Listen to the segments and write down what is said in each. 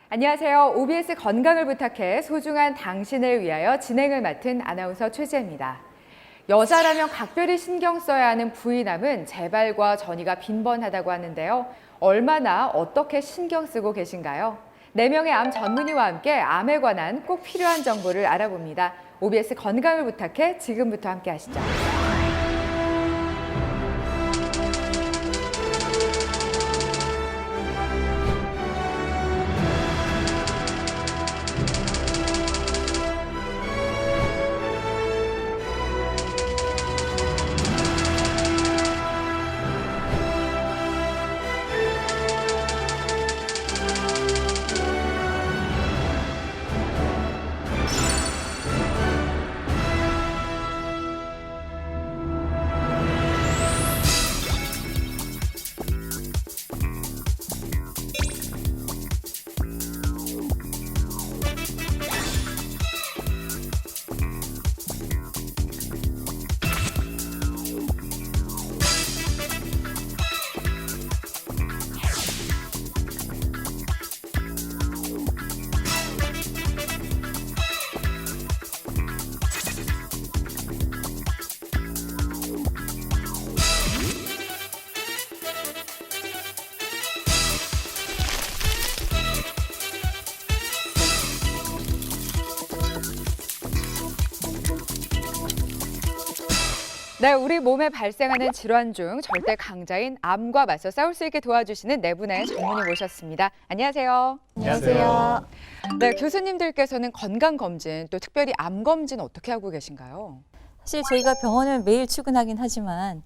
안녕하세요. OBS 건강을 부탁해 소중한 당신을 위하여 진행을 맡은 아나운서 최지혜입니다. 여자라면 각별히 신경 써야 하는 부위남은 재발과 전이가 빈번하다고 하는데요. 얼마나 어떻게 신경 쓰고 계신가요? 4명의 암 전문의와 함께 암에 관한 꼭 필요한 정보를 알아봅니다. OBS 건강을 부탁해 지금부터 함께 하시죠. 네, 우리 몸에 발생하는 질환 중 절대 강자인 암과 맞서 싸울 수 있게 도와주시는 네 분의 전문의 모셨습니다. 안녕하세요. 안녕하세요. 네, 교수님들께서는 건강검진, 또 특별히 암검진 어떻게 하고 계신가요? 사실 저희가 병원을 매일 출근하긴 하지만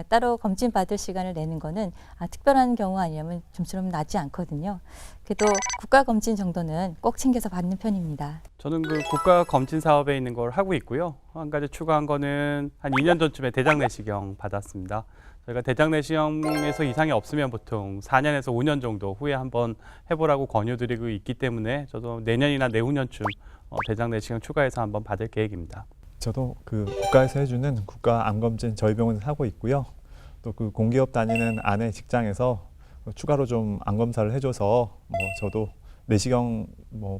따로 검진 받을 시간을 내는 거는 특별한 경우 아니면 좀처럼 나지 않거든요. 그래도 국가검진 정도는 꼭 챙겨서 받는 편입니다. 저는 그 국가 검진 사업에 있는 걸 하고 있고요. 한 가지 추가한 거는 한 2년 전쯤에 대장 내시경 받았습니다. 저희가 대장 내시경에서 이상이 없으면 보통 4년에서 5년 정도 후에 한번 해보라고 권유드리고 있기 때문에 저도 내년이나 내후년쯤 대장 내시경 추가해서 한번 받을 계획입니다. 저도 그 국가에서 해주는 국가 암검진 저희 병원에서 하고 있고요. 또 그 공기업 다니는 아내 직장에서 추가로 좀 암 검사를 해줘서 저도 내시경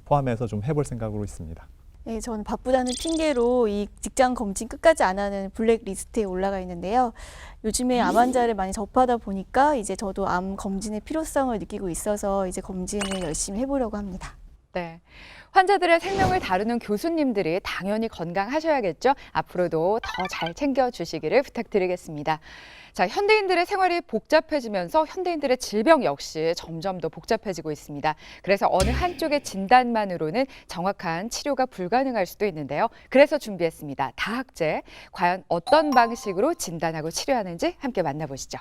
포함해서 좀 해볼 생각으로 있습니다. 네, 저는 바쁘다는 핑계로 이 직장 검진 끝까지 안 하는 블랙리스트에 올라가 있는데요. 요즘에 암 환자를 많이 접하다 보니까 이제 저도 암 검진의 필요성을 느끼고 있어서 이제 검진을 열심히 해보려고 합니다. 네. 환자들의 생명을 다루는 교수님들이 당연히 건강하셔야겠죠. 앞으로도 더 잘 챙겨주시기를 부탁드리겠습니다. 자, 현대인들의 생활이 복잡해지면서 현대인들의 질병 역시 점점 더 복잡해지고 있습니다. 그래서 어느 한쪽의 진단만으로는 정확한 치료가 불가능할 수도 있는데요. 그래서 준비했습니다. 다학제, 과연 어떤 방식으로 진단하고 치료하는지 함께 만나보시죠.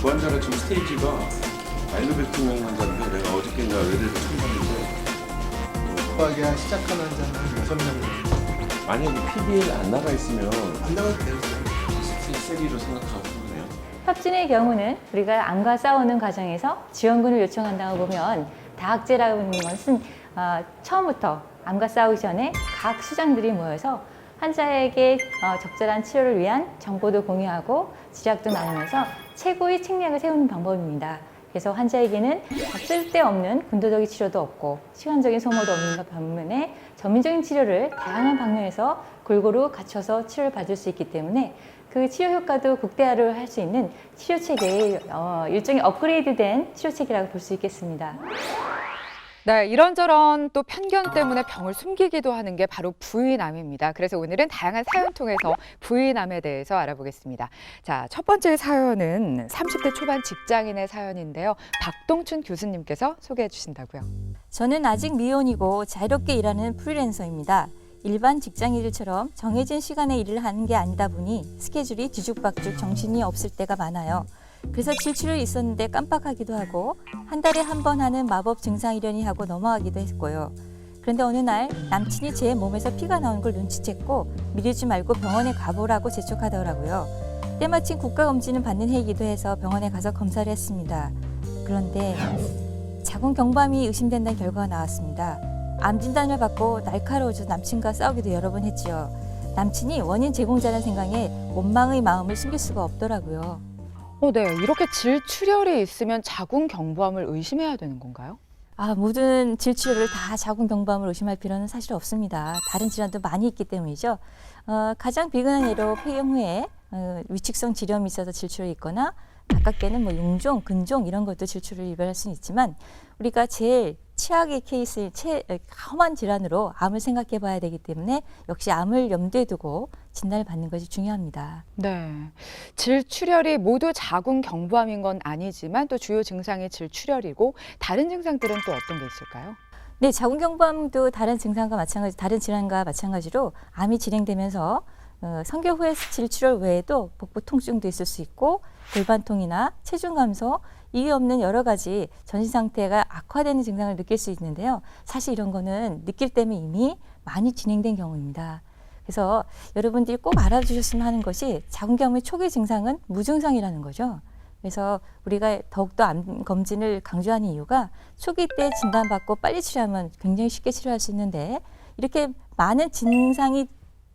그 환자가 지금 스테이지가 마일로베토 환자인데 내가 어저께인가 의대에서 처음 봤는데 급하게 시작한 환자는 6명 정도. 만약에 PBL 안 나가 있으면 안 나가도 돼요. 스테이지로 생각하고 그러네요. 협진의 경우는 우리가 암과 싸우는 과정에서 지원군을 요청한다고 보면 다학제라는 것은 처음부터 암과 싸우기 전에 각 수장들이 모여서 환자에게 적절한 치료를 위한 정보도 공유하고 지략도 나누면서 최고의 책략을 세우는 방법입니다. 그래서 환자에게는 쓸데없는 군도적인 치료도 없고 시간적인 소모도 없는 반면에 전문적인 치료를 다양한 방면에서 골고루 갖춰서 치료를 받을 수 있기 때문에 그 치료 효과도 극대화를 할 수 있는 치료 체계의 일종의 업그레이드된 치료 체계라고 볼 수 있겠습니다. 네, 이런저런 또 편견 때문에 병을 숨기기도 하는 게 바로 부인암입니다. 그래서 오늘은 다양한 사연 통해서 부인암에 대해서 알아보겠습니다. 자, 첫 번째 사연은 30대 초반 직장인의 사연인데요. 박동춘 교수님께서 소개해 주신다고요. 저는 아직 미혼이고 자유롭게 일하는 프리랜서입니다. 일반 직장인들처럼 정해진 시간에 일을 하는 게 아니다 보니 스케줄이 뒤죽박죽 정신이 없을 때가 많아요. 그래서 질출이 있었는데 깜빡하기도 하고 한 달에 한 번 하는 마법 증상이려니 하고 넘어가기도 했고요. 그런데 어느 날 남친이 제 몸에서 피가 나오는 걸 눈치챘고 미루지 말고 병원에 가보라고 재촉하더라고요. 때마침 국가검진을 받는 해이기도 해서 병원에 가서 검사를 했습니다. 그런데 자궁 경부암이 의심된다는 결과가 나왔습니다. 암 진단을 받고 날카로워져 남친과 싸우기도 여러 번 했지요. 남친이 원인 제공자라는 생각에 원망의 마음을 숨길 수가 없더라고요. 네. 이렇게 질출혈이 있으면 자궁 경부암을 의심해야 되는 건가요? 모든 질치료를 다 자궁 경부암을 의심할 필요는 사실 없습니다. 다른 질환도 많이 있기 때문이죠. 가장 비근한 예로 폐경 후에 위축성 지렴이 있어서 질출이 있거나 가깝게는 뭐 용종, 근종 이런 것도 질출을 유발할 수는 있지만 우리가 제일 최악의 케이스인 험한 질환으로 암을 생각해 봐야 되기 때문에 역시 암을 염두에 두고 진단을 받는 것이 중요합니다. 네. 질출혈이 모두 자궁 경부암인 건 아니지만 또 주요 증상이 질출혈이고 다른 증상들은 또 어떤 게 있을까요? 네, 자궁 경부암도 다른 증상과 마찬가지, 다른 질환과 마찬가지로 암이 진행되면서 성교 후에 질출혈 외에도 복부 통증도 있을 수 있고 골반통이나 체중 감소, 이유 없는 여러 가지 전신 상태가 악화되는 증상을 느낄 수 있는데요. 사실 이런 거는 느낄 때면 이미 많이 진행된 경우입니다. 그래서 여러분들이 꼭 알아주셨으면 하는 것이 자궁 경부암의 초기 증상은 무증상이라는 거죠. 그래서 우리가 더욱더 암 검진을 강조하는 이유가 초기 때 진단받고 빨리 치료하면 굉장히 쉽게 치료할 수 있는데 이렇게 많은 증상이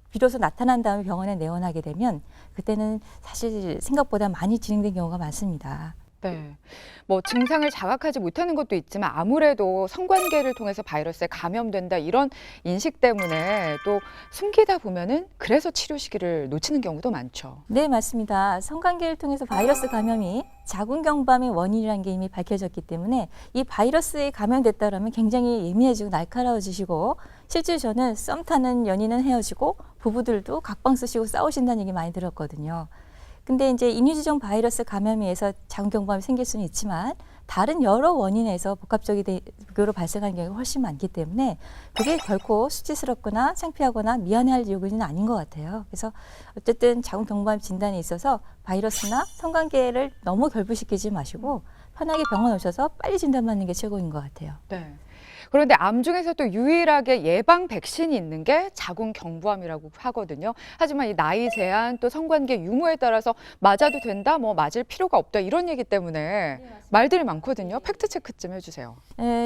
비로소 나타난 다음에 병원에 내원하게 되면 그때는 사실 생각보다 많이 진행된 경우가 많습니다. 네. 뭐 증상을 자각하지 못하는 것도 있지만 아무래도 성관계를 통해서 바이러스에 감염된다 이런 인식 때문에 또 숨기다 보면은 그래서 치료 시기를 놓치는 경우도 많죠. 네, 맞습니다. 성관계를 통해서 바이러스 감염이 자궁 경부암의 원인이라는 게 이미 밝혀졌기 때문에 이 바이러스에 감염됐다라면 굉장히 예민해지고 날카로워지시고 실제 저는 썸 타는 연인은 헤어지고 부부들도 각방 쓰시고 싸우신다는 얘기 많이 들었거든요. 근데 이제 인유지종 바이러스 감염에 의해서 자궁 경부암이 생길 수는 있지만 다른 여러 원인에서 복합적으로 발생하는 경우가 훨씬 많기 때문에 그게 결코 수치스럽거나 창피하거나 미안해할 요구는 아닌 것 같아요. 그래서 어쨌든 자궁 경부암 진단에 있어서 바이러스나 성관계를 너무 결부시키지 마시고 편하게 병원 오셔서 빨리 진단받는 게 최고인 것 같아요. 네. 그런데 암 중에서 또 유일하게 예방 백신이 있는 게 자궁 경부암이라고 하거든요. 하지만 이 나이 제한 또 성관계 유무에 따라서 맞아도 된다, 뭐 맞을 필요가 없다 이런 얘기 때문에 말들이 많거든요. 팩트 체크 좀 해주세요.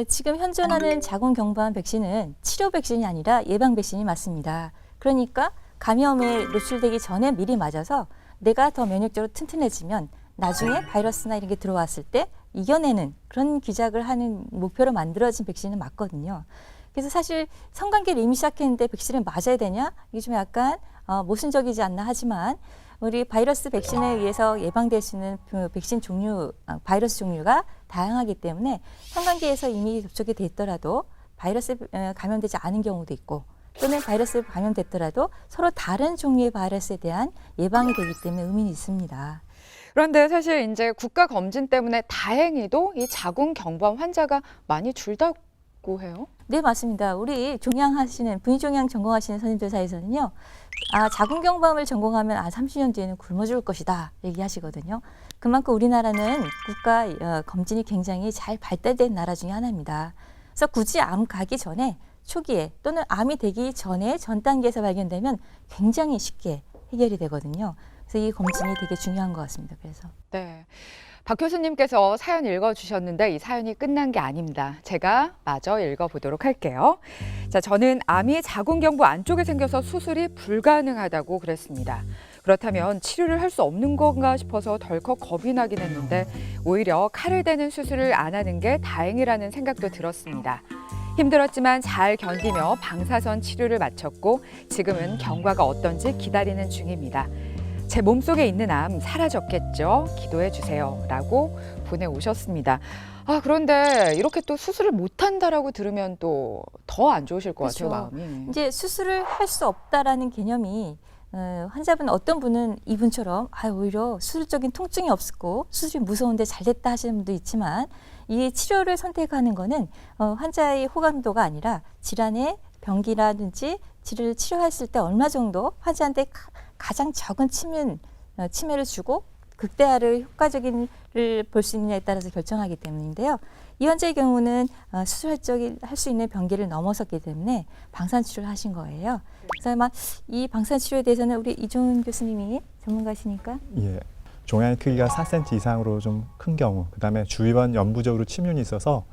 지금 현존하는 자궁 경부암 백신은 치료 백신이 아니라 예방 백신이 맞습니다. 그러니까 감염에 노출되기 전에 미리 맞아서 내가 더 면역적으로 튼튼해지면 나중에 바이러스나 이런 게 들어왔을 때 이겨내는 그런 기작을 하는 목표로 만들어진 백신은 맞거든요. 그래서 사실 성관계를 이미 시작했는데 백신을 맞아야 되냐? 이게 좀 약간 모순적이지 않나 하지만 우리 바이러스 백신에 의해서 예방될 수 있는 그 백신 종류, 바이러스 종류가 다양하기 때문에 성관계에서 이미 접촉이 돼 있더라도 바이러스에 감염되지 않은 경우도 있고 또는 바이러스에 감염됐더라도 서로 다른 종류의 바이러스에 대한 예방이 되기 때문에 의미는 있습니다. 그런데 사실 이제 국가 검진 때문에 다행히도 이 자궁 경부암 환자가 많이 줄다고 해요. 네, 맞습니다. 우리 분위종양 전공하시는 선생님들 사이에서는요, 자궁 경부암을 전공하면 30년 뒤에는 굶어 죽을 것이다 얘기하시거든요. 그만큼 우리나라는 국가 검진이 굉장히 잘 발달된 나라 중에 하나입니다. 그래서 굳이 암 가기 전에 초기에 또는 암이 되기 전에 전 단계에서 발견되면 굉장히 쉽게 해결이 되거든요. 그래서 이 검진이 되게 중요한 것 같습니다. 그래서. 네. 박 교수님께서 사연 읽어주셨는데 이 사연이 끝난 게 아닙니다. 제가 마저 읽어보도록 할게요. 자, 저는 암이 자궁 경부 안쪽에 생겨서 수술이 불가능하다고 그랬습니다. 그렇다면 치료를 할 수 없는 건가 싶어서 덜컥 겁이 나긴 했는데 오히려 칼을 대는 수술을 안 하는 게 다행이라는 생각도 들었습니다. 힘들었지만 잘 견디며 방사선 치료를 마쳤고 지금은 경과가 어떤지 기다리는 중입니다. 제 몸속에 있는 암 사라졌겠죠? 기도해 주세요. 라고 보내오셨습니다. 그런데 이렇게 또 수술을 못한다라고 들으면 또 더 안 좋으실 것 그렇죠. 같아요, 마음이. 이제 수술을 할 수 없다라는 개념이 환자분 어떤 분은 이분처럼 오히려 수술적인 통증이 없었고 수술이 무서운데 잘 됐다 하시는 분도 있지만 이 치료를 선택하는 거는 환자의 호감도가 아니라 질환의 병기라든지 질을 치료했을 때 얼마 정도 환자한테 가장 적은 치매를 주고 극대화를 효과적인을 볼 수 있느냐에 따라서 결정하기 때문인데요. 이 환자의 경우는 수술할 적이 할 수 있는 병기를 넘어섰기 때문에 방사선 치료를 하신 거예요. 그래서 아마 이 방사선 치료에 대해서는 우리 이종훈 교수님이 전문가시니까 예. 종양의 크기가 4cm 이상으로 좀 큰 경우, 그다음에 주위원 연부적으로 침륜이 있어서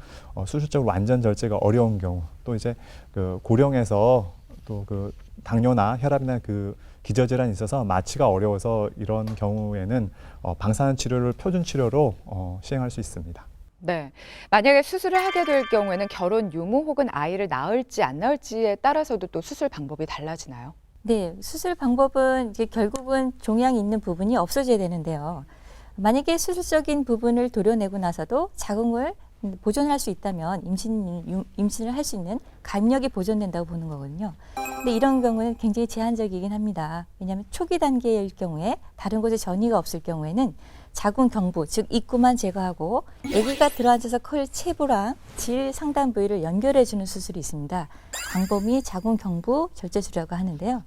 수술적으로 완전 절제가 어려운 경우, 또 이제 그 고령에서 또 그 당뇨나 혈압이나 그 기저질환이 있어서 마취가 어려워서 이런 경우에는 방사선 치료를 표준 치료로 시행할 수 있습니다. 네. 만약에 수술을 하게 될 경우에는 결혼 유무 혹은 아이를 낳을지 안 낳을지에 따라서도 또 수술 방법이 달라지나요? 네, 수술 방법은 이제 결국은 종양이 있는 부분이 없어져야 되는데요. 만약에 수술적인 부분을 도려내고 나서도 자궁을 보존할 수 있다면 임신을 할 수 있는 감력이 보존된다고 보는 거거든요. 근데 이런 경우는 굉장히 제한적이긴 합니다. 왜냐하면 초기 단계일 경우에 다른 곳에 전이가 없을 경우에는 자궁 경부, 즉 입구만 제거하고 아기가 들어앉아서 클 체부랑 질 상단 부위를 연결해주는 수술이 있습니다. 방법이 자궁 경부 절제술이라고 하는데요.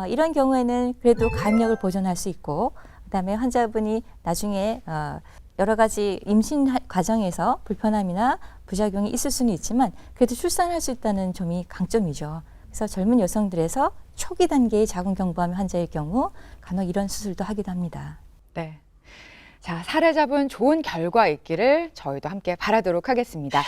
이런 경우에는 그래도 감력을 보존할 수 있고, 그다음에 환자분이 나중에 여러 가지 임신 과정에서 불편함이나 부작용이 있을 수는 있지만 그래도 출산할 수 있다는 점이 강점이죠. 그래서 젊은 여성들에서 초기 단계의 자궁 경부암 환자의 경우 간혹 이런 수술도 하기도 합니다. 네. 자, 사례자분 좋은 결과 있기를 저희도 함께 바라도록 하겠습니다.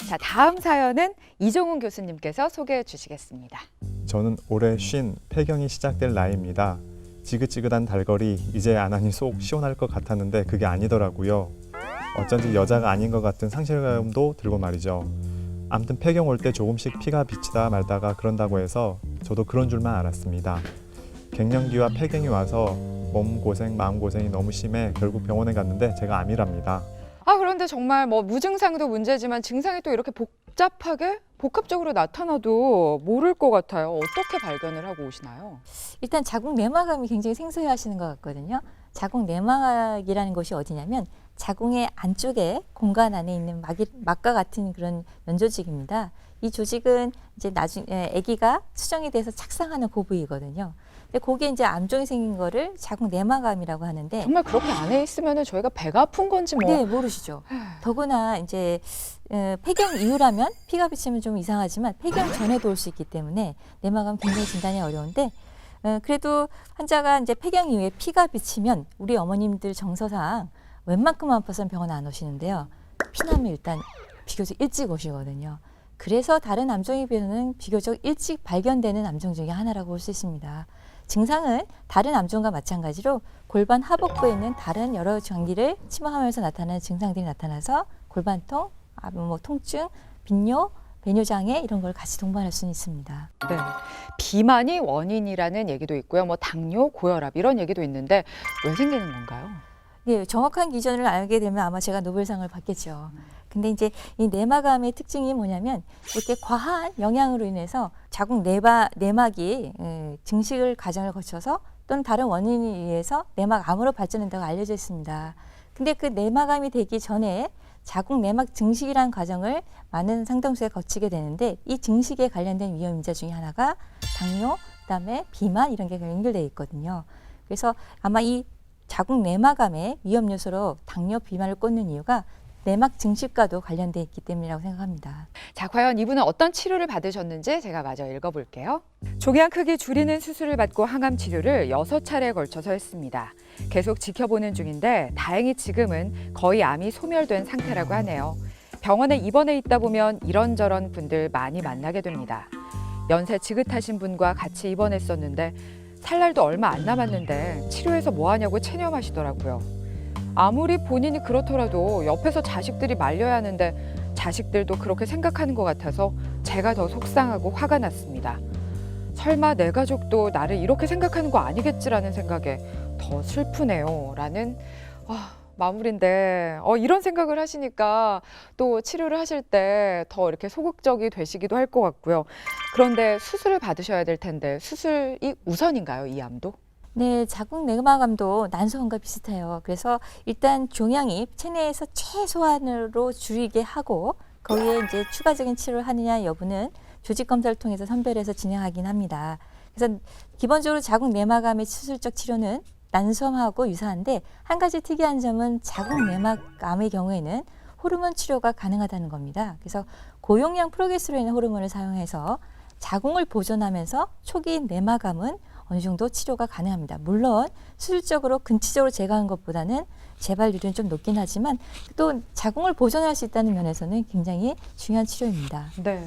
자, 다음 사연은 이종훈 교수님께서 소개해 주시겠습니다. 저는 올해 폐경이 시작될 나이입니다. 지긋지긋한 달걸이 이제 안 하니 속 시원할 것 같았는데 그게 아니더라고요. 어쩐지 여자가 아닌 것 같은 상실감도 들고 말이죠. 아무튼 폐경 올 때 조금씩 피가 비치다 말다가 그런다고 해서 저도 그런 줄만 알았습니다. 갱년기와 폐경이 와서 몸 고생, 마음 고생이 너무 심해 결국 병원에 갔는데 제가 암이랍니다. 그런데 정말 뭐 무증상도 문제지만 증상이 또 이렇게 복합적으로 나타나도 모를 것 같아요. 어떻게 발견을 하고 오시나요? 일단 자궁 내막암이 굉장히 생소해 하시는 것 같거든요. 자궁 내막이라는 것이 어디냐면 자궁의 안쪽에 공간 안에 있는 막과 같은 그런 연조직입니다. 이 조직은 이제 나중에 아기가 수정이 돼서 착상하는 그 부위거든요. 근데 거기에 이제 암종이 생긴 거를 자궁 내막암이라고 하는데 정말 그렇게 안에 있으면 저희가 배가 아픈 건지 뭐. 네, 모르시죠. 더구나 이제 폐경 이후라면 피가 비치면 좀 이상하지만 폐경 전에도 올 수 있기 때문에 내막암 굉장히 진단이 어려운데 그래도 환자가 이제 폐경 이후에 피가 비치면 우리 어머님들 정서상 웬만큼 아파서는 병원 안 오시는데요. 피나면 일단 비교적 일찍 오시거든요. 그래서 다른 암종에 비해서는 비교적 일찍 발견되는 암종 중에 하나라고 볼 수 있습니다. 증상은 다른 암종과 마찬가지로 골반 하복부에 있는 다른 여러 장기를 침범하면서 나타나는 증상들이 나타나서 골반통, 통증, 빈뇨, 배뇨장애 이런 걸 같이 동반할 수는 있습니다. 네. 비만이 원인이라는 얘기도 있고요. 뭐 당뇨, 고혈압 이런 얘기도 있는데 왜 생기는 건가요? 네, 정확한 기전을 알게 되면 아마 제가 노벨상을 받겠죠. 근데 이제 이 내막암의 특징이 뭐냐면 이렇게 과한 영향으로 인해서 자궁 내막이 증식을 과정을 거쳐서 또는 다른 원인에 의해서 내막암으로 발전한다고 알려져 있습니다. 근데 그 내막암이 되기 전에 자궁 내막 증식이라는 과정을 많은 상당수에 거치게 되는데 이 증식에 관련된 위험 인자 중에 하나가 당뇨, 그다음에 비만 이런 게 연결되어 있거든요. 그래서 아마 이 자궁 내막암의 위험 요소로 당뇨, 비만을 꼽는 이유가 내막 증식과도 관련돼 있기 때문이라고 생각합니다. 자, 과연 이분은 어떤 치료를 받으셨는지 제가 마저 읽어볼게요. 종양 크기 줄이는 수술을 받고 항암 치료를 6차례에 걸쳐서 했습니다. 계속 지켜보는 중인데 다행히 지금은 거의 암이 소멸된 상태라고 하네요. 병원에 입원해 있다 보면 이런저런 분들 많이 만나게 됩니다. 연세 지긋하신 분과 같이 입원했었는데 살 날도 얼마 안 남았는데 치료해서 뭐 하냐고 체념하시더라고요. 아무리 본인이 그렇더라도 옆에서 자식들이 말려야 하는데 자식들도 그렇게 생각하는 것 같아서 제가 더 속상하고 화가 났습니다. 설마 내 가족도 나를 이렇게 생각하는 거 아니겠지라는 생각에 더 슬프네요. 라는 마무리인데 이런 생각을 하시니까 또 치료를 하실 때 더 이렇게 소극적이 되시기도 할 것 같고요. 그런데 수술을 받으셔야 될 텐데 수술이 우선인가요, 이 암도? 네, 자궁 내막암도 난소암과 비슷해요. 그래서 일단 종양이 체내에서 최소한으로 줄이게 하고 거기에 이제 추가적인 치료를 하느냐 여부는 조직 검사를 통해서 선별해서 진행하긴 합니다. 그래서 기본적으로 자궁 내막암의 수술적 치료는 난소암하고 유사한데 한 가지 특이한 점은 자궁 내막암의 경우에는 호르몬 치료가 가능하다는 겁니다. 그래서 고용량 프로게스테론 호르몬을 사용해서 자궁을 보존하면서 초기 내막암은 어느 정도 치료가 가능합니다. 물론 수술적으로 근치적으로 제거하는 것보다는 재발률은 좀 높긴 하지만 또 자궁을 보존할 수 있다는 면에서는 굉장히 중요한 치료입니다. 네.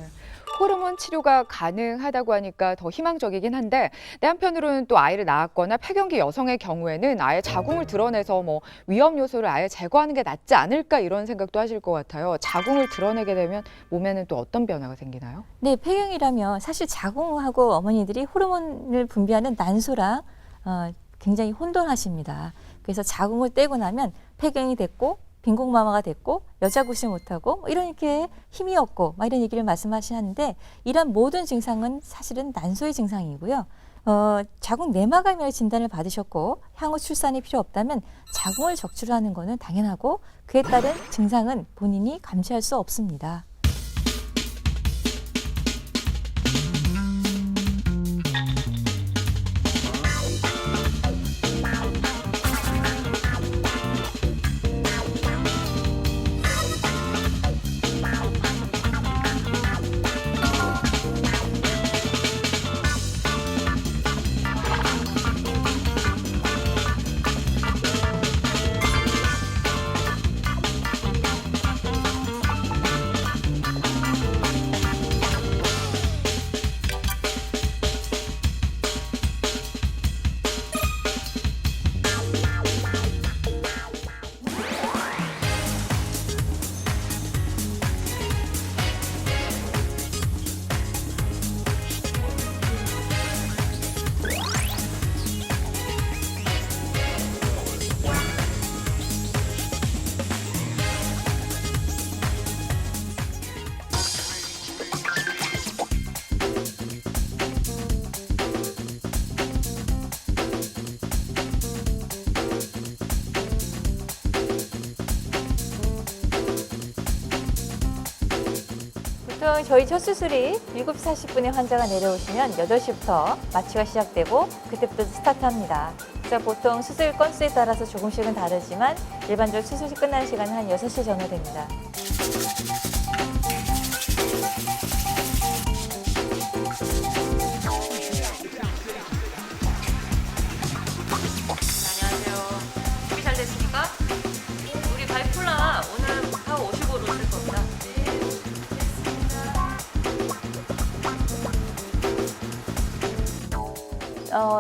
호르몬 치료가 가능하다고 하니까 더 희망적이긴 한데 내 한편으로는 또 아이를 낳았거나 폐경기 여성의 경우에는 아예 자궁을 드러내서 뭐 위험 요소를 아예 제거하는 게 낫지 않을까 이런 생각도 하실 것 같아요. 자궁을 드러내게 되면 몸에는 또 어떤 변화가 생기나요? 네, 폐경이라면 사실 자궁하고 어머니들이 호르몬을 분비하는 난소랑 굉장히 혼돈하십니다. 그래서 자궁을 떼고 나면 폐경이 됐고 빈공마마가 됐고 여자 구실 못하고 이렇게 힘이 없고 이런 얘기를 말씀하시는데 이런 모든 증상은 사실은 난소의 증상이고요. 자궁 내막암이라는 진단을 받으셨고 향후 출산이 필요 없다면 자궁을 적출하는 거는 당연하고 그에 따른 증상은 본인이 감지할 수 없습니다. 보통 저희 첫 수술이 7시 40분에 환자가 내려오시면 8시부터 마취가 시작되고 그때부터 스타트합니다. 그래서 보통 수술 건수에 따라서 조금씩은 다르지만 일반적으로 수술이 끝나는 시간은 한 6시 정도 됩니다. 안녕하세요. 준비 잘 됐습니까? 우리 바이폴라 오늘 다 오시고 오실 겁니다.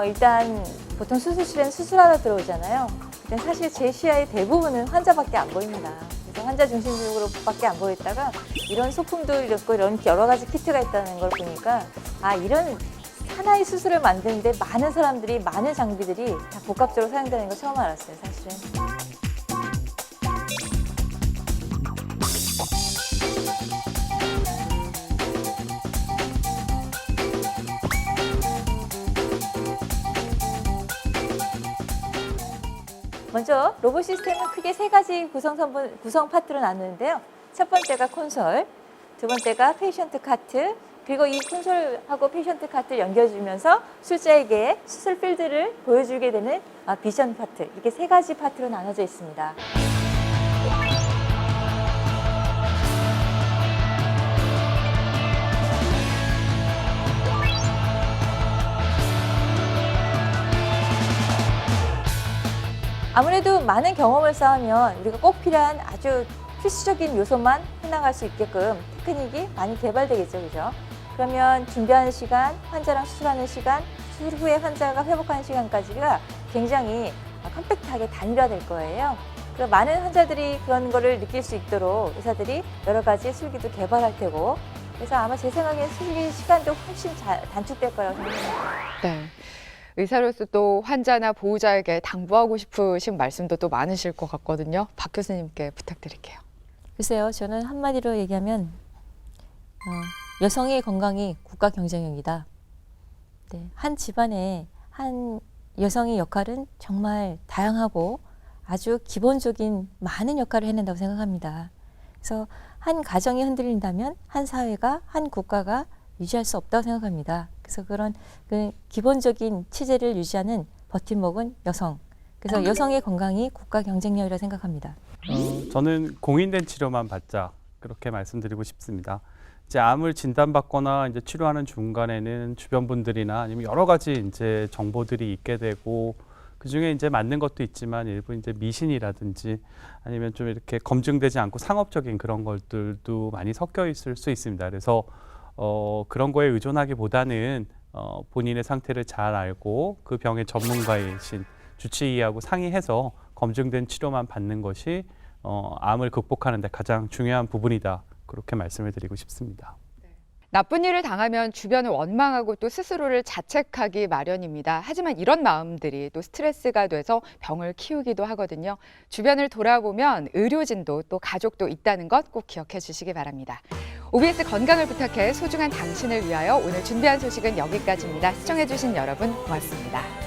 일단 보통 수술실에는 수술하러 들어오잖아요. 근데 사실 제 시야의 대부분은 환자밖에 안 보입니다. 그래서 환자 중심적으로밖에 안 보였다가 이런 소품도 있고 이런 여러 가지 키트가 있다는 걸 보니까 이런 하나의 수술을 만드는데 많은 사람들이 많은 장비들이 다 복합적으로 사용되는 걸 처음 알았어요, 사실은. 먼저 로봇 시스템은 크게 3가지 구성 파트로 나누는데요. 첫 번째가 콘솔, 두 번째가 페이션트 카트, 그리고 이 콘솔하고 페이션트 카트를 연결해주면서 수자에게 수술 필드를 보여주게 되는 비전 파트, 이렇게 세 가지 파트로 나눠져 있습니다. 아무래도 많은 경험을 쌓으면 우리가 꼭 필요한 아주 필수적인 요소만 해나갈 수 있게끔 테크닉이 많이 개발되겠죠, 그죠? 그러면 준비하는 시간, 환자랑 수술하는 시간, 수술 후에 환자가 회복하는 시간까지가 굉장히 컴팩트하게 단일화될 거예요. 그 많은 환자들이 그런 거를 느낄 수 있도록 의사들이 여러 가지 술기도 개발할 테고, 그래서 아마 제 생각에 술기 시간도 훨씬 단축될 거라고 생각합니다. 네. 의사로서 또 환자나 보호자에게 당부하고 싶으신 말씀도 또 많으실 것 같거든요. 박 교수님께 부탁드릴게요. 글쎄요, 저는 한마디로 얘기하면 여성의 건강이 국가 경쟁력이다. 네, 한 집안에 한 여성의 역할은 정말 다양하고 아주 기본적인 많은 역할을 해낸다고 생각합니다. 그래서 한 가정이 흔들린다면 한 사회가, 한 국가가 유지할 수 없다고 생각합니다. 그래서 그런 그 기본적인 체제를 유지하는 버팀목은 여성. 그래서 여성의 건강이 국가 경쟁력이라고 생각합니다. 저는 공인된 치료만 받자, 그렇게 말씀드리고 싶습니다. 이제 암을 진단받거나 이제 치료하는 중간에는 주변 분들이나 아니면 여러 가지 이제 정보들이 있게 되고, 그 중에 이제 맞는 것도 있지만 일부 이제 미신이라든지 아니면 좀 이렇게 검증되지 않고 상업적인 그런 것들도 많이 섞여 있을 수 있습니다. 그래서 그런 거에 의존하기보다는 본인의 상태를 잘 알고 그 병의 전문가이신 주치의하고 상의해서 검증된 치료만 받는 것이 암을 극복하는 데 가장 중요한 부분이다. 그렇게 말씀을 드리고 싶습니다. 나쁜 일을 당하면 주변을 원망하고 또 스스로를 자책하기 마련입니다. 하지만 이런 마음들이 또 스트레스가 돼서 병을 키우기도 하거든요. 주변을 돌아보면 의료진도 또 가족도 있다는 것 꼭 기억해 주시기 바랍니다. OBS 건강을 부탁해 소중한 당신을 위하여 오늘 준비한 소식은 여기까지입니다. 시청해 주신 여러분 고맙습니다.